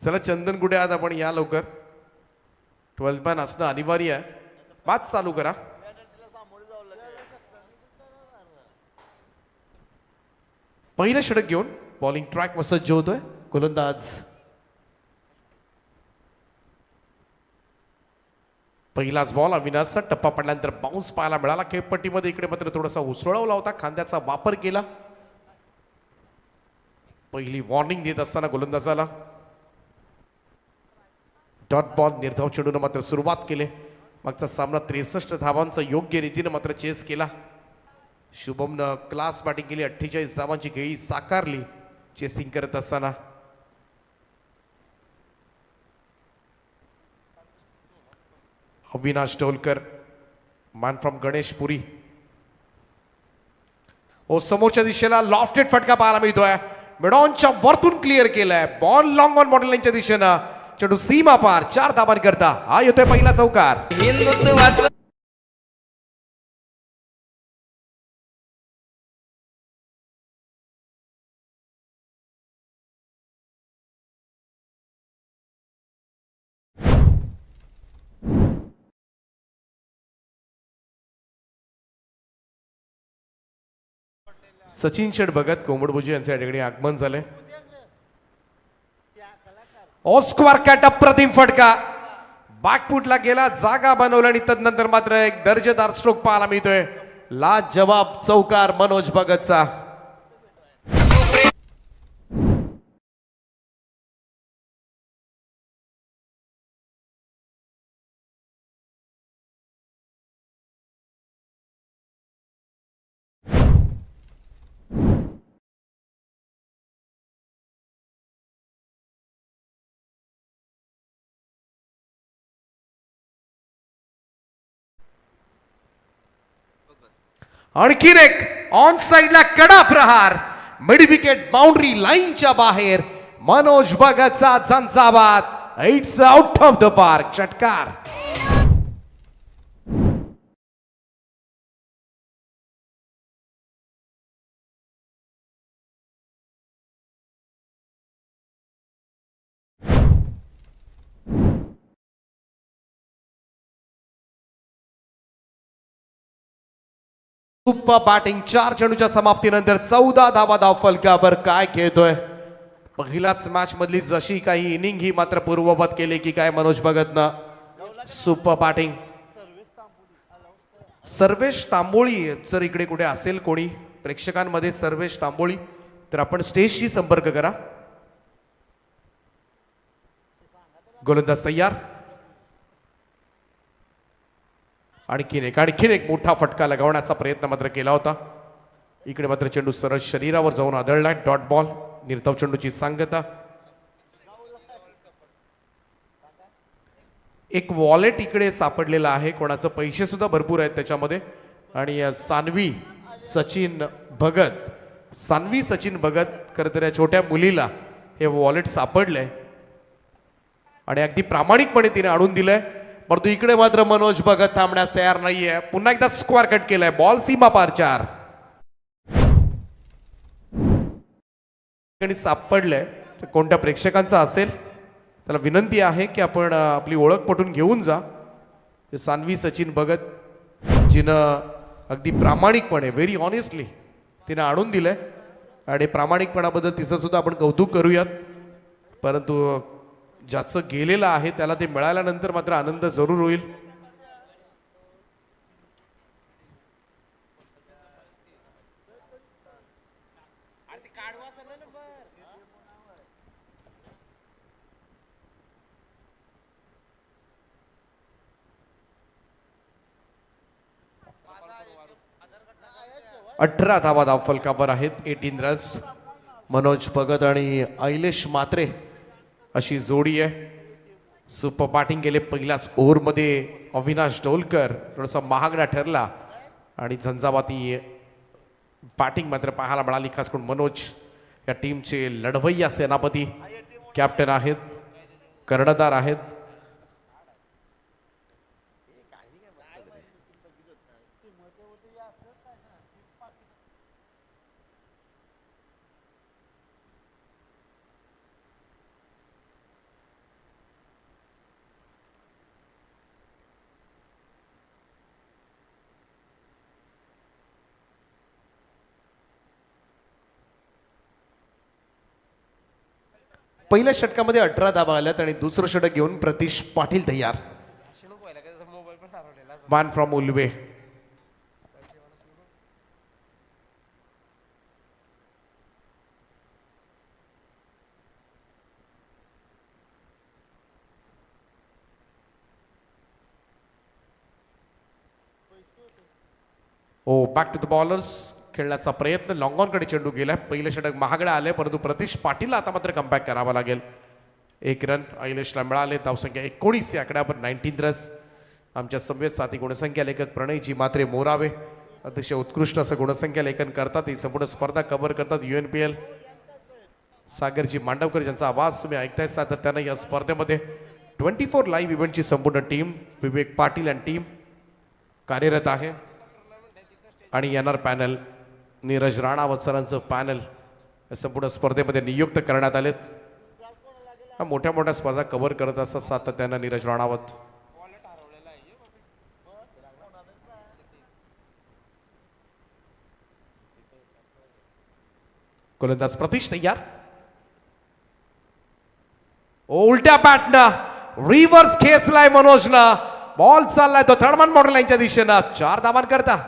चला चंदन कुठे आहात आपण या लवकर. 12 मॅन असणं अनिवार्य आहे. मॅच चालू करा. पहिलं षटक घेऊन बॉलिंग ट्रॅक सज्ज होतोय गोलंदाज. पहिलाच बॉल अविनाशचा टप्पा पडल्यानंतर बाउन्स पाहायला मिळाला खेळपट्टीमध्ये. इकडे मात्र थोडासा उसळवला होता, खांद्याचा वापर केला. पहिली वॉर्निंग देत असताना गोलंदाजाला डॉट बॉल. निर्धाव चेंडून मात्र सुरुवात केली. मागचा सामना 63 धावांचा योग्य रीतीने मात्र चेस केला. शुभमनं क्लास बॅटिंग केली. 48 धावांची खेळी साकारली चेसिंग करत असताना. Avinash Dolkar man from Ganeshpuri. Oh समोरच्या दिशेला लॉफ्टेड फटका पाहायला मिळतोय. मिडॉनच्या वरतून क्लिअर केलाय. बॉल लॉंग ऑन बॉर्डर लाईनच्या दिशेनं. चेंडू सीमा पार 4 धावांकरता. हा येतोय पहिला चौकार. सचिन शेठ भगत कोंबडभुजी यांचे या ठिकाणी आगमन झाले. ऑस्क्वार कॅट अप्रतिम फटका बॅकफुटला गेला, जागा बनवला आणि तदनंतर मात्र एक दर्जेदार स्ट्रोक पाहायला मिळतोय. लाजवाब चौकार मनोज भगतचा. आणखीन एक ऑन साइडला कडा प्रहार. मिड विकेट बाउंड्री लाईनच्या बाहेर मनोज भगतचा झंझावात. It's out of the park. षटकार. Super batting. 4 चेंडूच्या समाप्तीनंतर 14 धावा धाव फलकावर. काय खेळतोय. पहिल्याच मॅच मधली जशी काही इनिंग ही मात्र पूर्ववत केली की काय मनोज भगतनं. Super batting. सर्वेश तांबोळी जर इकडे कुठे असेल कोणी प्रेक्षकांमध्ये सर्वेश तांबोळी तर आपण स्टेजशी संपर्क करा. गोलंदाज तयार. आणखीन एक मोठा फटका लगावण्याचा प्रयत्न मात्र केला होता. इकडे मात्र चेंडू सरळ शरीरावर जाऊन आदळलाय. Dot ball. निर्धाव चेंडूची सांगता. एक वॉलेट इकडे सापडलेला आहे. कोणाचं पैसे सुद्धा भरपूर आहेत त्याच्यामध्ये. आणि सानवी सचिन भगत खरं तर या छोट्या मुलीला हे वॉलेट सापडलंय आणि अगदी प्रामाणिकपणे तिने आणून दिलंय. परंतु इकडे मात्र मनोज भगत थांबण्यास तयार नाहीये. पुन्हा एकदा स्क्वेअर कट केलाय. बॉल सीमा पार 4. सापडलंय. कोणत्या प्रेक्षकांचा असेल त्याला विनंती आहे की आपण आपली ओळख पटून घेऊन जा. सानवी सचिन भगत जिनं अगदी प्रामाणिकपणे व्हेरी ऑनेस्टली तिने आणून दिलंय आणि प्रामाणिकपणाबद्दल तिचं सुद्धा आपण कौतुक करूयात. परंतु ज्याचं गेलेलं आहे त्याला ते मिळाल्यानंतर मात्र आनंद जरूर होईल. अठरा धावा धाव फलकावर आहेत. 18 रन्स. मनोज भगत आणि ऐलेश मात्रे अशी जोडी आहे. सुपर बॅटिंग केले. पहिल्याच ओव्हरमध्ये अविनाश डोलकर थोडासा महागडा ठरला आणि झंझावाती बॅटिंग मात्र पाहायला मिळाली. खास करून मनोज या टीमचे लढवय्या सेनापती कॅप्टन आहेत, कर्णधार आहेत. पहिल्या षटकामध्ये 18 धावा आल्यात आणि दुसरं षटक घेऊन प्रतीश पाटील तयार. One from Ulwe. Oh back to the bowlers. खेळण्याचा प्रयत्न लॉंग ऑन कडे चेंडू गेलाय. पहिलं षटक महागडे आले परंतु प्रतीश पाटीलला आता मात्र कमबॅक करावा लागेल. एक रन अहिलेशला मिळाले. धावसंख्या 19 या आकड्यावर 19 रन्स. आमच्या संवेद साथी गुणसंख्या लेखक प्रणयजी मात्रे मोरावे अतिशय उत्कृष्ट असं गुणसंख्या लेखन करतात. ही संपूर्ण स्पर्धा कव्हर करतात. UNPL सागरजी मांडवकर ज्यांचा आवाज तुम्ही ऐकताय सातत्यानं या स्पर्धेमध्ये 24 लाईव्ह इव्हेंटची संपूर्ण टीम विवेक पाटील आणि टीम कार्यरत आहे. आणि येणार पॅनल नीरज राणावत सरांचं पॅनल संपूर्ण स्पर्धेमध्ये नियुक्त करण्यात आलेत. मोठ्या मोठ्या स्पर्धा कव्हर करत असतात सातत्यानं नीरज राणावत. गोलंदाज प्रतीश तयार. उलट्या बॅटनं रिव्हर्स खेचलाय मनोजनं. बॉल चाललाय तो थर्ड मन बॉर्डर लाईनच्या दिशेनं. 4 धावांकरता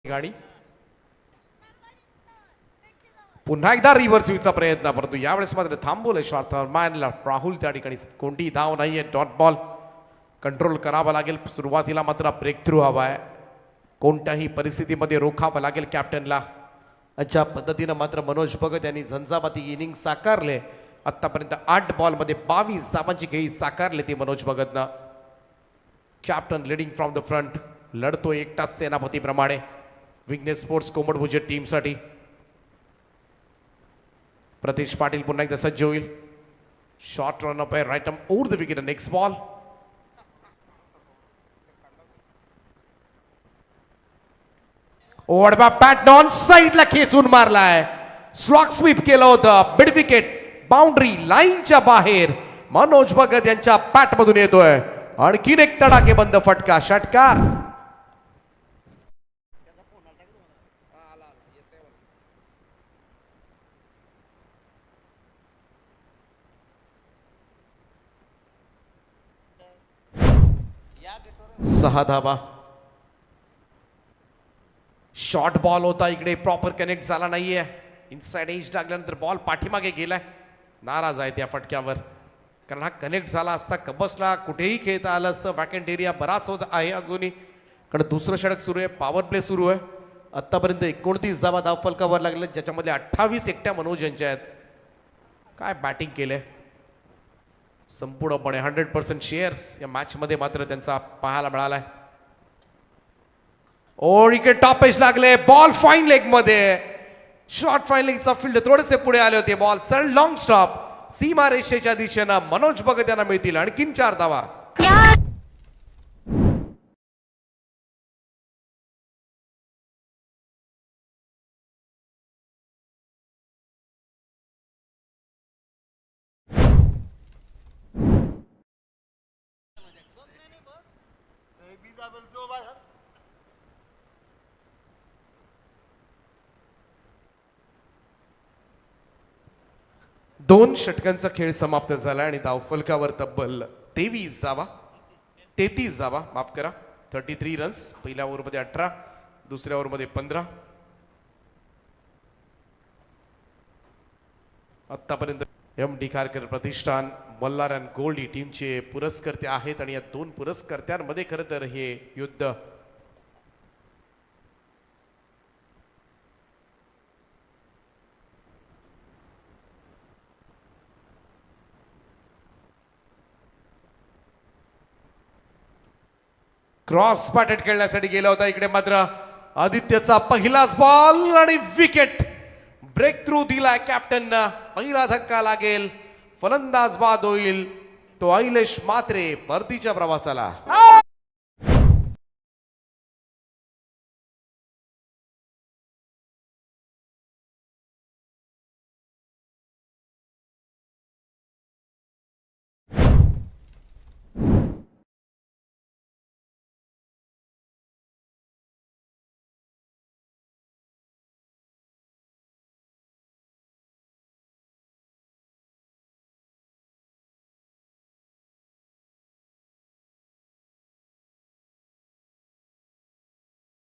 गाडी. पुन्हा एकदा रिव्हर्स चा प्रयत्न परंतु यावेळेस मात्र थांबवलं शॉर्ट मॅनला. राहुल त्या ठिकाणी कोणतीही धाव नाहीये. डॉट बॉल कंट्रोल करावा लागेल. सुरुवातीला मात्र ब्रेक थ्रू हवा आहे. कोणत्याही परिस्थितीमध्ये रोखावं लागेल कॅप्टनला. अशा पद्धतीनं मात्र मनोज भगत यांनी झंझावाती इनिंग साकारले. आतापर्यंत 8 बॉलमध्ये 22 धावांची खेळी साकारले ती मनोज भगतनं. Captain leading from the front. लढतो एकटाच सेनापतीप्रमाणे विघ्नेश स्पोर्ट्स कोंबडभुज टीमसाठी. प्रतीश पाटील पुन्हा एकदा सज्ज होईल. शॉर्ट रन अप आहे right arm over the wicket. Next ball. ओढबा पॅट नॉन साईडला खेचून मारलाय. स्लॉक स्वीप केलं होतं. मिड विकेट बाउंड्री लाईनच्या बाहेर मनोज भगत यांच्या पॅट मधून येतोय. आणखीन एक तडाखेबंद फटका. षटकार. सहा धावा. शॉर्ट बॉल होता इकडे. प्रॉपर कनेक्ट झाला नाहीये. इनसाइड एज लागल्यानंतर बॉल पाठीमागे गेलाय. नाराज आहे त्या फटक्यावर कारण हा कनेक्ट झाला असता कबसला कुठेही खेळता आलं असतं. वॅकंट एरिया बराच होत आहे अजूनही कारण दुसरं षटक सुरू आहे. पॉवर प्ले सुरू आहे. आतापर्यंत 29 धावा धाव फलकावर लागले ज्याच्यामध्ये 28 एकट्या मनोज यांच्या आहेत. काय बॅटिंग केलंय संपूर्णपणे. 100% शेअर्स या मॅच मध्ये मात्र त्यांचा पाहायला मिळालाय. ओ इकडे टॉप एज लागले. बॉल फाईन लेग मध्ये. शॉर्ट फाईन लेगचा फील्ड थोडेसे पुढे आले होते. बॉल सरळ लॉंग स्टॉप सीमा रेषेच्या दिशेनं. मनोज भगत यांना मिळतील आणखीन 4 धावा. दोन षटकांचा खेळ समाप्त झाला आणि धावफलकावर तब्बल 33 धावा माफ करा 33 रन्स. पहिल्या ओव्हरमध्ये 18, दुसऱ्या ओव्हरमध्ये 15. आतापर्यंत MD Kharkar Pratishthan Malhar and gold ही टीमचे पुरस्कर्ते आहेत आणि या 2 पुरस्कर्त्यांमध्ये खरं तर हे युद्ध क्रॉस पॅटेट खेळण्यासाठी गेला होता. इकडे मात्र आदित्यचा पहिलाच बॉल आणि विकेट. ब्रेक थ्रू दिलाय कॅप्टननं. पहिला धक्का लागेल. फलंदाज बाद होईल तो अहिलेश मात्रे परतीच्या प्रवासाला.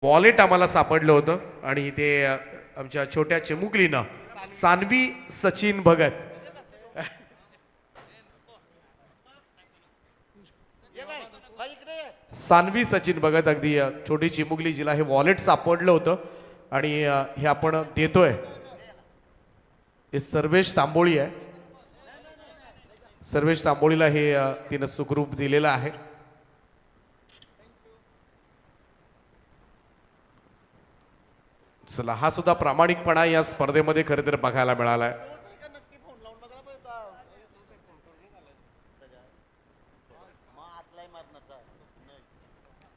वॉलेट आम्हाला सापडलं होतं आणि ते आमच्या छोट्या चिमुकलीनं सानवी सचिन भगत सानवी सचिन भगत अगदी छोटी चिमुकली जिला हे वॉलेट सापडलं होतं आणि हे आपण देतोय. हे सर्वेश तांबोळी आहे. सर्वेश तांबोळीला हे तिनं सुखरूप दिलेलं आहे. चला हा सुद्धा प्रामाणिकपणा या स्पर्धेमध्ये खरे तर बघायला मिळालाय.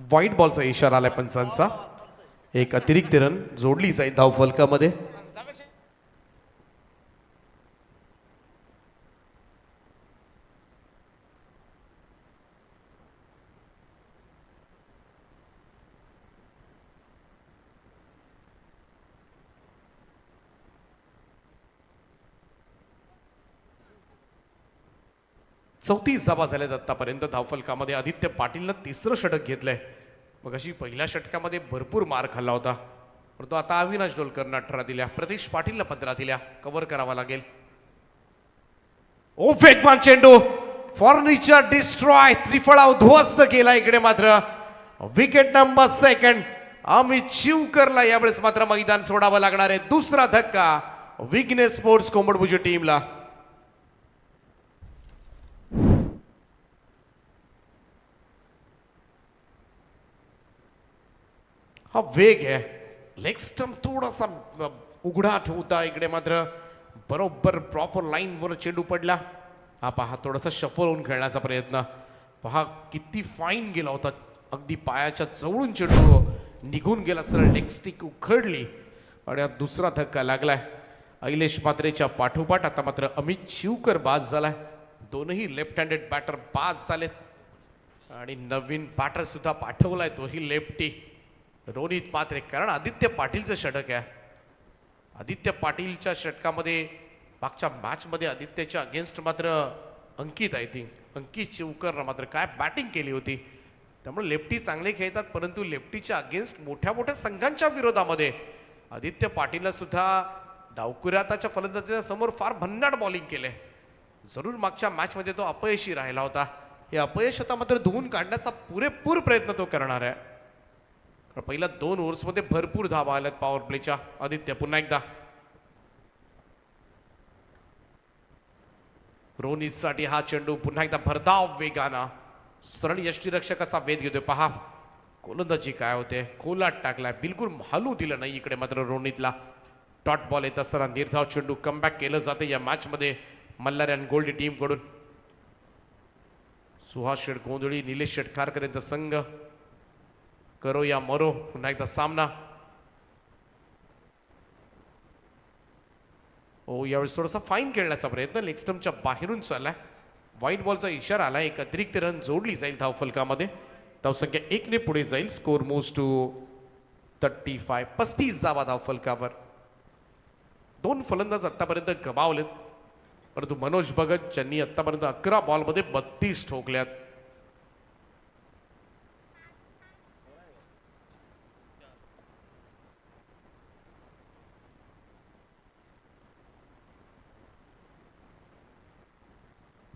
व्हाईट बॉलचा इशारा आलाय पंचांचा. एक अतिरिक्त रन जोडली जाईल धाव फलकामध्ये. चौतीस धावा झाल्यात आतापर्यंत धावफलकामध्ये. आदित्य पाटीलनं तिसरं षटक घेतलंय. मग अशी पहिल्या षटकामध्ये भरपूर मार खाल्ला होता, परंतु आता अविनाश डोलकरनं 18 दिल्या, प्रतीश पाटीलनं 15 दिल्या. कव्हर करावा लागेल. ओ वेगवान चेंडू, फर्निचर डिस्ट्रॉय, त्रिफळा उद्ध्वस्त केला. इकडे मात्र विकेट नंबर सेकंड अमित शिवकरला यावेळेस मात्र मैदान सोडावं लागणार आहे. दुसरा धक्का विघ्नेश स्पोर्ट्स कोंबडभुज टीमला. हा वेग आहे. लेग स्टंप थोडासा उघडा ठेवता. इकडे मात्र बरोबर प्रॉपर लाईन वर चेंडू पडला. हा पहा थोडासा शफल होऊन खेळण्याचा प्रयत्न. पहा किती फाईन गेला होता. अगदी पायाच्या जवळून चेंडू निघून गेला. सरळ लेग स्टिक उखडली आणि दुसरा धक्का लागलाय. ऐलेश मात्रेच्या पाठोपाठ आता मात्र अमित शिवकर बाद झालाय. दोनही लेफ्ट हँडेड बॅटर बाद झालेत आणि नवीन बॅटर सुद्धा पाठवलाय, तोही लेफ्टी रोनित मात्रे. कारण आदित्य पाटीलचं षटक आहे. आदित्य पाटीलच्या षटकामध्ये मागच्या मॅच मध्ये आदित्यच्या अगेन्स्ट मात्र अंकित अंकित शिवकरनं मात्र काय बॅटिंग केली होती. त्यामुळे लेफ्टी चांगले खेळतात, परंतु लेफ्टीच्या अगेन्स्ट मोठ्या मोठ्या संघांच्या विरोधामध्ये आदित्य पाटीलला सुद्धा डावकुऱ्याताच्या फलंदाजाच्या समोर फार भन्नाट बॉलिंग केले. जरूर मागच्या मॅच मध्ये तो अपयशी राहिला होता. हे अपयश आता मात्र धुवून काढण्याचा पुरेपूर प्रयत्न तो करणार आहे. पहिल्या 2 ओव्हर्समध्ये भरपूर धावा आल्यात पॉवर प्लेच्या. आदित्य पुन्हा एकदा रोनितसाठी हा चेंडू पुन्हा एकदा भरधाव वेगाना सरळ यष्टीरक्षकाचा वेध घेतोय. पहा गोलंदाजी काय होते, खोलात टाकलाय, बिलकुल हलू दिलं नाही. इकडे मात्र रोनितला डॉट बॉल येत असताना निर्धाव चेंडू कमबॅक केलं जाते या मॅच मध्ये मल्हार अँड गोल्डी टीम कडून. सुहास शेठ गोंधळी, निलेश शेटकारकर यांचा संघ. करो या मरो पुन्हा एकदा सामना. ओ यावेळेस थोडासा फाईन खेळण्याचा प्रयत्न लेग स्टंपच्या बाहेरून चाललाय. व्हाईट बॉलचा इशारा आला. एक अतिरिक्त रन जोडली जाईल धाव फलकामध्ये. धावसंख्या 1 ने पुढे जाईल. Score moves to 35. 35 धावा धाव फलकावर. 2 फलंदाज आतापर्यंत गमावलेत, परंतु मनोज भगत ज्यांनी आतापर्यंत 11 बॉलमध्ये 32 ठोकल्यात.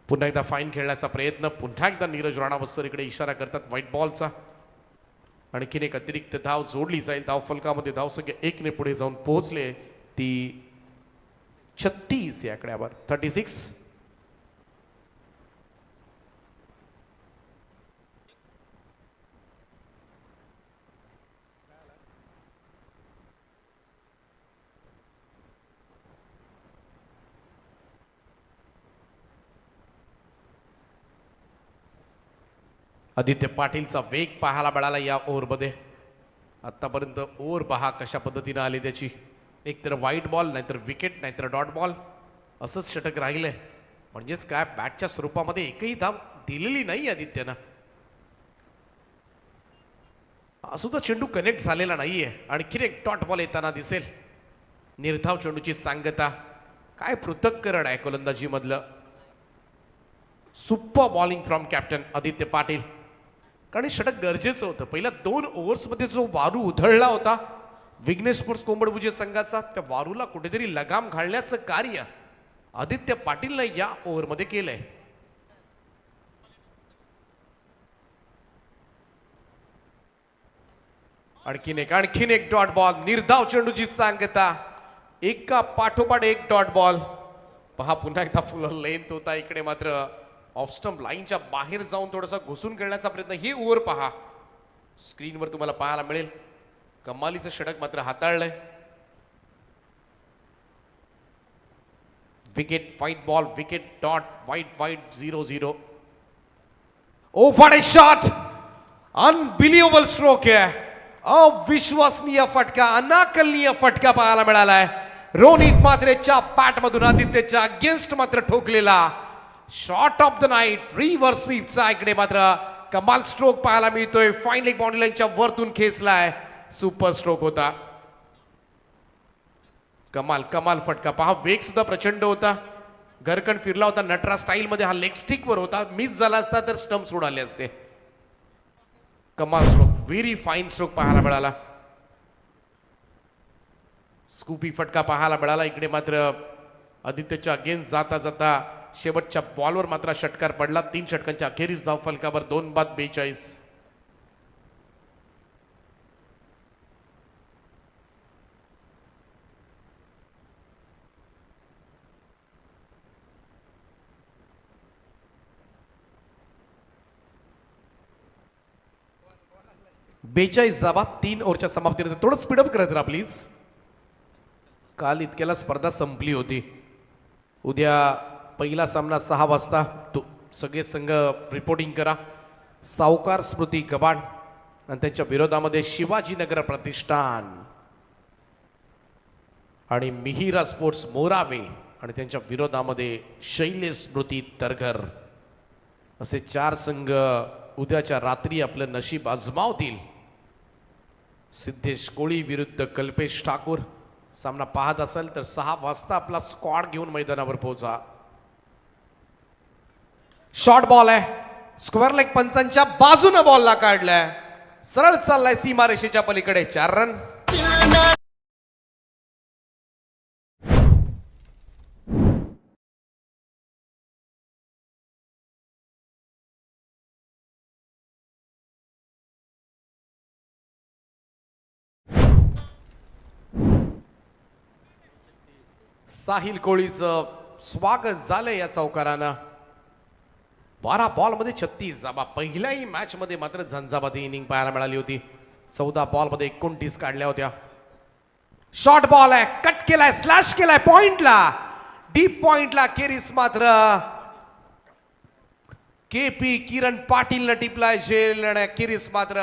पुन्हा एकदा फाईन खेळण्याचा प्रयत्न. पुन्हा एकदा नीरज राणावस्कर इकडे इशारा करतात व्हाईट बॉलचा. आणखीन एक अतिरिक्त धाव जोडली जाईल धाव फलकामध्ये. धावसंख्या 1 ने पुढे जाऊन पोहोचले ती 36 या आकड्यावर. 36. आदित्य पाटीलचा वेग पाहायला मिळाला या ओव्हरमध्ये. आतापर्यंत ओव्हर पहा कशा पद्धतीने आली त्याची. एक तर व्हाईट बॉल, नाहीतर विकेट, नाहीतर डॉट बॉल, असंच षटक राहिलंय. म्हणजेच काय बॅटच्या स्वरूपामध्ये एकही धाव दिलेली नाही आदित्यनं. हा सुद्धा चेंडू कनेक्ट झालेला नाहीये. आणखीन एक डॉट बॉल येताना दिसेल. निर्धाव चेंडूची सांगता. काय पृथक्करण आहे गोलंदाजी मधलं. Super bowling from captain Aditya Patil. कारण हे षटक गरजेचं होतं. पहिल्या 2 ओव्हर्समध्ये जो वारू उधळला होता विघ्नेश स्पोर्ट्स कोंबडभुजे संघाचा, त्या वारूला कुठेतरी लगाम घालण्याचं कार्य आदित्य पाटीलने या ओव्हरमध्ये केलंय. आणखीन एक डॉट बॉल. निर्धाव चेंडूची सांगता, एका पाठोपाठ एक डॉट बॉल. पहा पुन्हा एकदा फुल लेंथ होता. इकडे मात्र ऑफ स्टंप लाईनच्या बाहेर जाऊन थोडासा घुसून खेळण्याचा प्रयत्न. ही ओव्हर पहा, स्क्रीनवर तुम्हाला पाहायला मिळेल. कमालीचं षटक मात्र हाताळलंय. Wicket, wide ball, wicket, dot, wide 0-0. Oh what a shot, unbelievable stroke आहे. अविश्वसनीय फटका, अनाकलनीय फटका पाहायला मिळालाय. रोनित मात्रेच्या बॅट मधून आदित्यच्या अगेन्स्ट मात्र ठोकलेला shot of the night, reverse स्वीपचा इकडे मात्र कमाल स्ट्रोक पाहायला मिळतोय. फाईन लेग बाउंड्री लाईनच्या वरतून खेचलाय. सुपर स्ट्रोक होता. कमाल फटका पहा. वेग सुद्धा प्रचंड होता. घरकण फिरला होता. नटरा स्टाईल मध्ये हा लेग स्टिक वर होता. मिस झाला असता तर स्टंप सोडाले असते. कमाल स्ट्रोक, व्हेरी फाईन स्ट्रोक पाहायला मिळाला. स्कूपी फटका पाहायला मिळाला. इकडे मात्र आदित्यच्या अगेन्स्ट जाता जाता शेवटच्या बॉलवर मात्र षटकार पडला. 3 षटकांच्या अखेरीस धाव फलकावर 2-42. धावा 3 ओव्हरच्या समाप्तीनंतर. थोडं स्पीडअप करत राहा प्लीज. काल इतक्याला स्पर्धा संपली होती. उद्या पहिला सामना 6 वाजता. सगळे संघ रिपोर्टिंग करा. सावकार स्मृती कबाड आणि त्यांच्या विरोधामध्ये शिवाजीनगर प्रतिष्ठान आणि मिहिरा स्पोर्ट्स मोरावे आणि त्यांच्या विरोधामध्ये शैलेश स्मृती तरघर असे 4 संघ उद्याच्या रात्री आपलं नशीब आजमावतील. सिद्धेश कोळी विरुद्ध कल्पेश ठाकूर. सामना पाहत असेल तर 6 वाजता आपला स्क्वॉड घेऊन मैदानावर पोहोचा. शॉर्ट बॉल आहे. स्क्वेअर लेग पंचांच्या बाजूने बॉलला काढलाय. सरळ चाललाय सीमारेषेच्या पलीकडे. 4 रन. साहिल कोळीचं स्वागत झालंय या चौकारानं. 12 बॉलमध्ये 36 धावा. पहिल्याही मॅच मध्ये मात्र झंझावाती इनिंग पाहायला मिळाली होती. 14 बॉलमध्ये 29 काढल्या होत्या. शॉर्ट बॉल आहे. कट केलाय, स्लॅश केलाय पॉइंटला, डीप पॉइंटला. केरीस मात्र केपी किरण पाटीलनं टिपलाय झेल आणि केरीस मात्र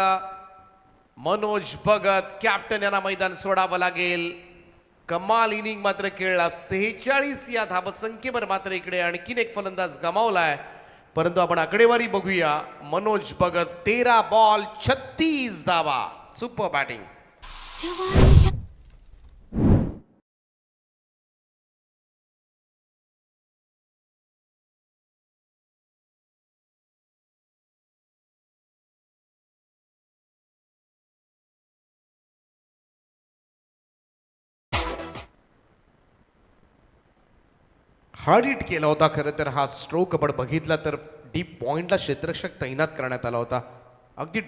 मनोज भगत कॅप्टन यांना मैदान सोडावं लागेल. कमाल इनिंग मात्र खेळला. 46 या धावसंख्येवर मात्र इकडे आणखीन एक फलंदाज गमावलाय. परंतु आपण आकडेवारी बघूया. मनोज भगत 13 बॉल 36 धावा. Super batting. हार्ड हिट केला होता खरं तर हा स्ट्रोक. आपण बघितला तर डीप पॉइंटला क्षेत्ररक्षक तैनात करण्यात आला होता. अगदी